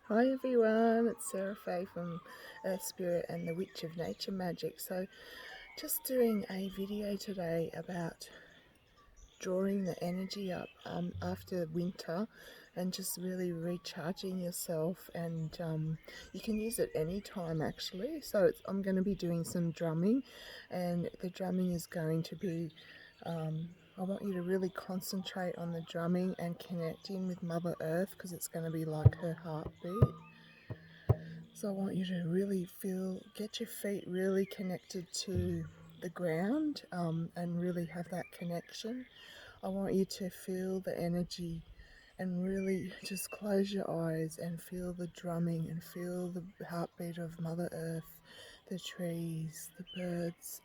Hi everyone, it's Sarah-Fay from Earth Spirit and the Witch of Nature Magic. So just doing a video today about drawing the energy up after winter and just really recharging yourself, and you can use it anytime actually. So I'm going to be doing some drumming, and the drumming is going to be I want you to really concentrate on the drumming and connect in with Mother Earth, because it's going to be like her heartbeat. So I want you to really get your feet really connected to the ground, and really have that connection. I want you to feel the energy and really just close your eyes and feel the drumming and feel the heartbeat of Mother Earth, the trees, the birds,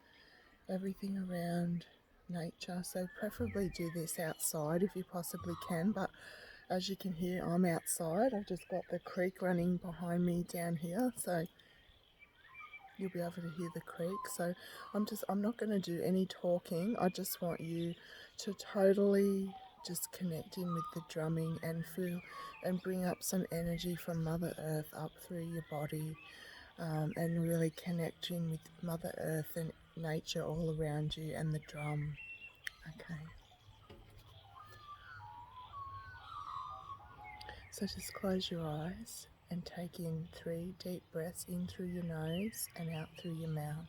everything around nature. So preferably do this outside if you possibly can, but as you can hear, I'm outside. I've just got the creek running behind me down here, so you'll be able to hear the creek. So I'm not going to do any talking. I just want you to totally just connect in with the drumming and feel and bring up some energy from Mother Earth up through your body, and really connect in with Mother Earth and nature all around you and the drum. Okay. So just close your eyes and take in 3 deep breaths in through your nose and out through your mouth.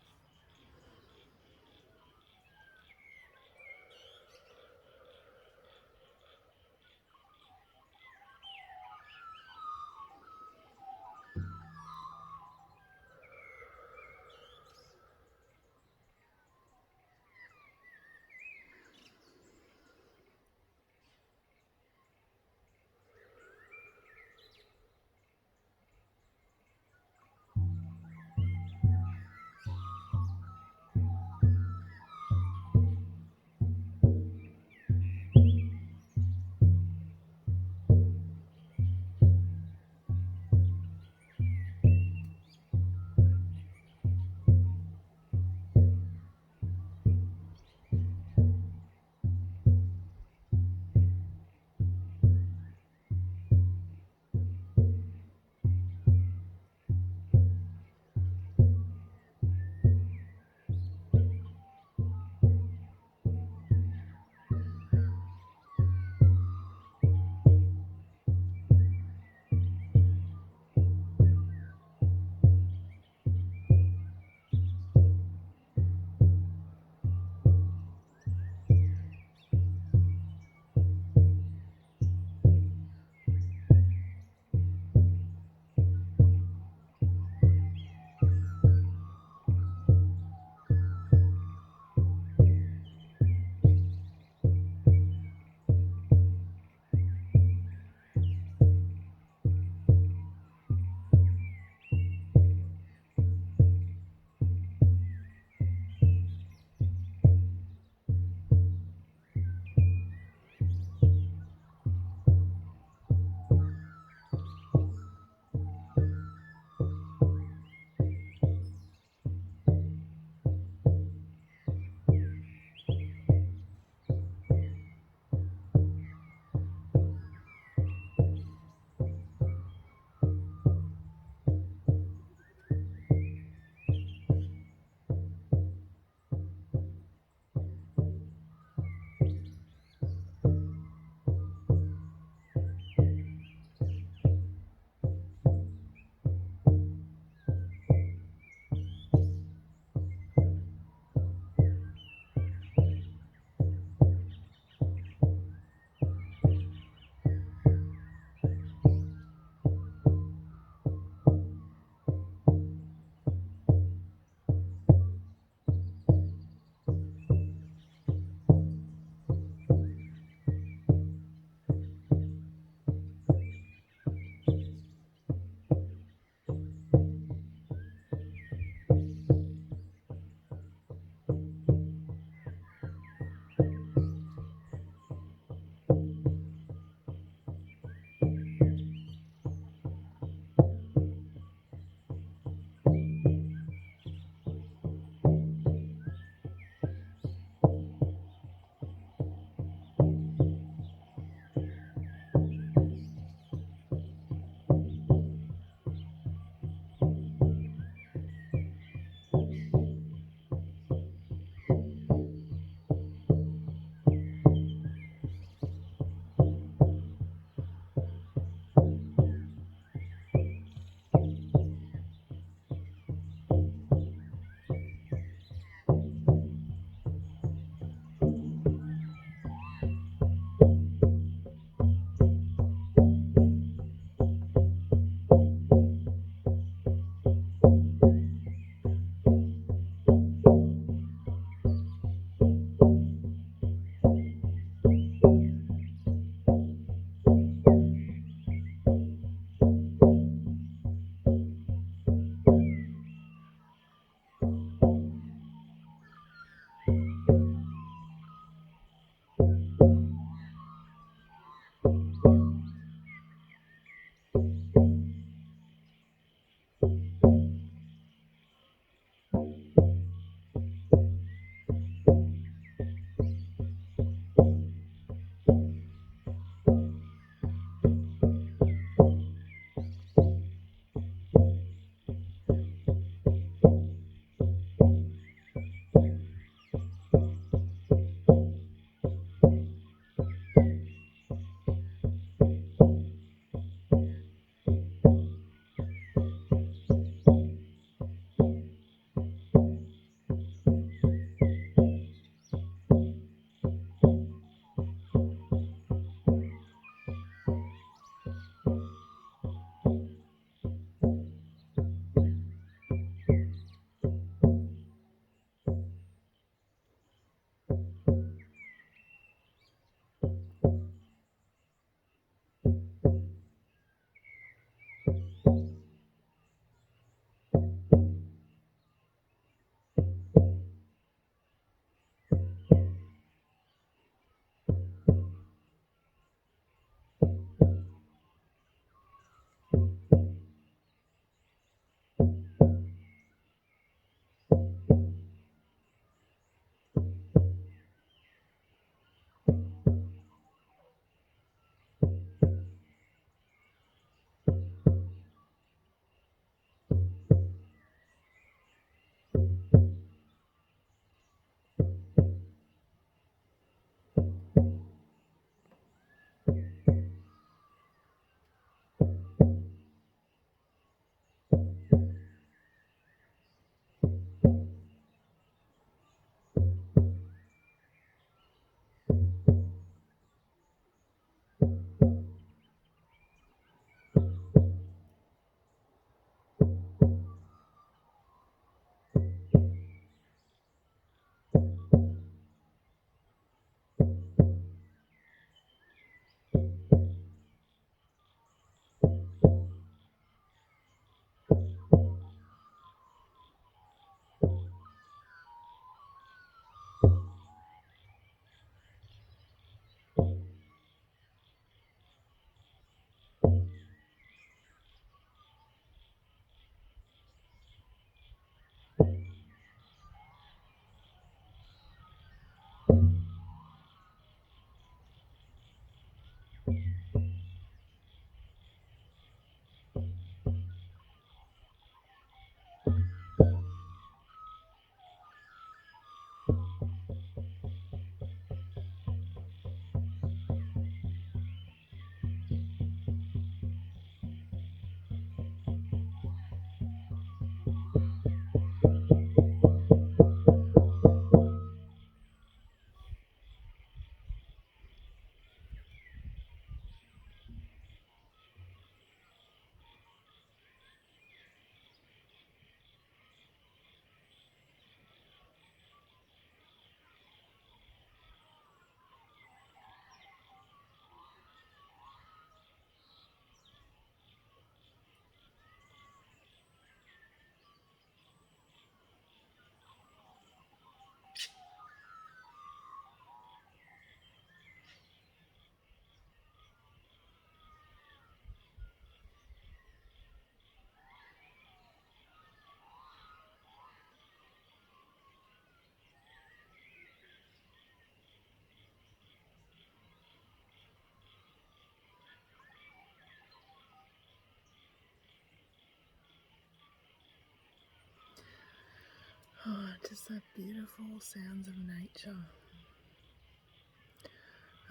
Oh, just the beautiful sounds of nature.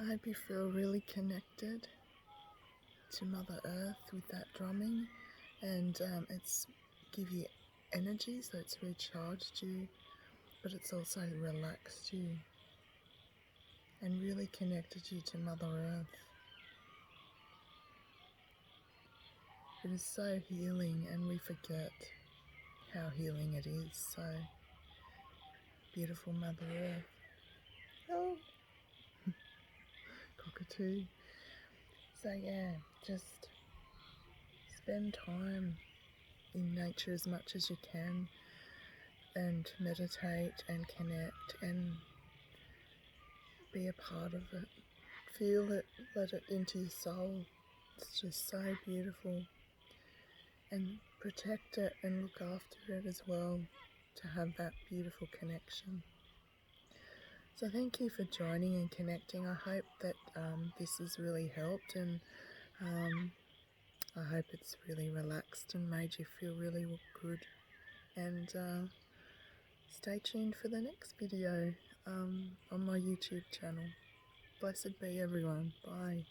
I hope you feel really connected to Mother Earth with that drumming, and it's give you energy, so it's recharged you, but it's also relaxed you and really connected you to Mother Earth. It is so healing, and we forget how healing it is. So beautiful, Mother Earth. Oh, cockatoo. So yeah, just spend time in nature as much as you can, and meditate and connect and be a part of it. Feel it, let it into your soul. It's just so beautiful. And protect it and look after it as well, to have that beautiful connection. So thank you for joining and connecting. I hope that this has really helped, and I hope it's really relaxed and made you feel really good. And stay tuned for the next video on my YouTube channel. Blessed be everyone. Bye.